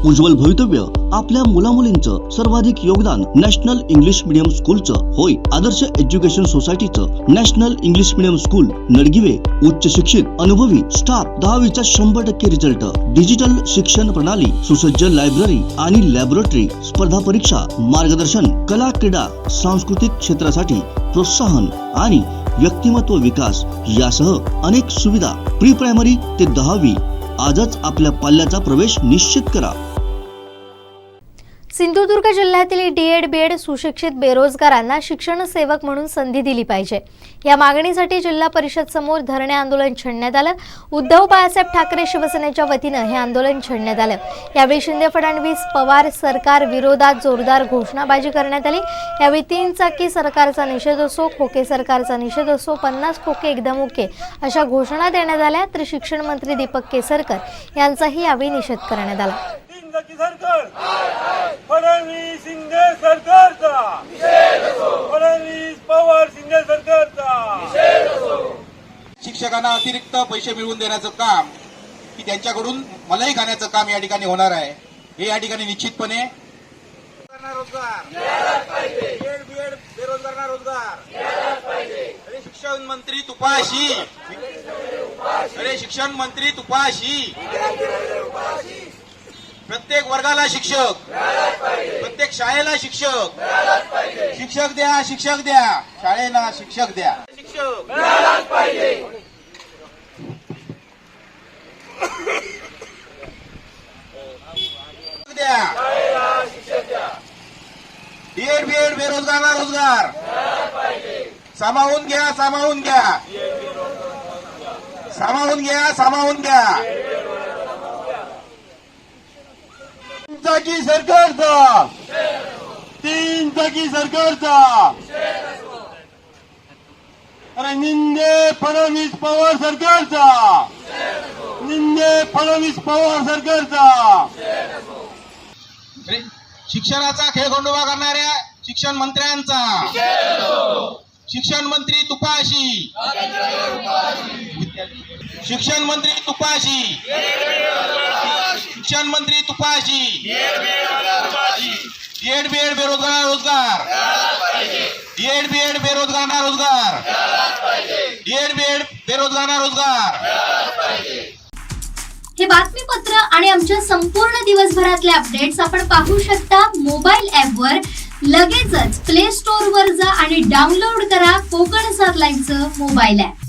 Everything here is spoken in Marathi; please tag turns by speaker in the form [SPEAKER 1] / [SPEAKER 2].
[SPEAKER 1] उज्ज्वल भवितव्य आपल्या मुलामुलींचं सर्वाधिक योगदान नॅशनल इंग्लिश मीडियम स्कूलचं होय। आदर्श एज्युकेशन सोसायटीचं national English medium school Nadgive उच्च शिक्षित अनुभवी स्टाफ 10वीचा 100% रिझल्ट, डिजिटल शिक्षण प्रणाली, सुसज्ज लायब्ररी आणि लॅबोरेटरी, स्पर्धा परीक्षा मार्गदर्शन, कला क्रीडा सांस्कृतिक क्षेत्रासाठी प्रोत्साहन आणि व्यक्तिमत्व विकास यासह अनेक सुविधा। प्री प्रायमरी ते 10वी आजच आपल्या पाल्याचा प्रवेश निश्चित करा।
[SPEAKER 2] सिंधुदुर्ग जिल्ह्यातील डीएड बीएड सुशिक्षित बेरोजगारांना शिक्षण सेवक म्हणून संधी दिली पाहिजे या मागणीसाठी जिल्हा परिषद समोर धरणे आंदोलन छेडण्यात आलं। उद्धव बाळासाहेब ठाकरे शिवसेनेच्या वतीने हे आंदोलन छेडण्यात आलं। यावेळी शिंदे फडणवीस पवार सरकार विरोधात जोरदार घोषणाबाजी करण्यात आली। यावेळी 3 चाकी सरकारचा निषेध असो, खोके सरकारचा निषेध असो, 50 खोके एकदम ओके अशा घोषणा देण्यात आल्या। तर शिक्षण मंत्री दीपक केसरकर यांचाही यावेळी निषेध करण्यात आला।
[SPEAKER 3] फडणवीस शिंदे सरकारचा फडणवीस पवार शिंदे सरकारचा शिक्षकांना अतिरिक्त पैसे मिळवून देण्याचं काम की त्यांच्याकडून मलाई खाण्याचं काम या ठिकाणी होणार आहे। हे या ठिकाणी निश्चितपणे रोजगार बेरोजगारांना रोजगार। अरे शिक्षण मंत्री तुपाशी, अरे शिक्षण मंत्री तुपाशी। प्रत्येक वर्गाला शिक्षक, प्रत्येक शाळेला शिक्षक, शिक्षक द्या, शिक्षक द्या, शाळेला शिक्षक द्या, शिक्षक द्या, डीएड बीएड बेरोजगारांना रोजगार सामावून घ्या, सामावून घ्या, सामावून घ्या, सामावून घ्या। चाकी सरकारचा, 3 चाकी सरकारचा, अरे निंदे फडणवीस पवार सरकारचा, निंदे फडणवीस पवार सरकारचा। शिक्षणाचा खेळखंडोबा करणाऱ्या शिक्षण मंत्र्यांचा, शिक्षण मंत्री तुपाशी, शिक्षण मंत्री तुपाशी, शिक्षण मंत्री तुपाशी। डीएड बीएड बेरोजगारांना रोजगार, डीएड बीएड बेरोजगारांना रोजगार, डीएड बीएड बेरोजगारांना रोजगार।
[SPEAKER 4] हे बातमीपत्र आणि आमच्या संपूर्ण दिवसभरातले अपडेट्स आपण पाहू शकता मोबाईल ॲपवर। लगेचच प्ले स्टोअर वर जा आणि डाउनलोड करा कोकण 7 लाईव्हचं मोबाईल ॲप।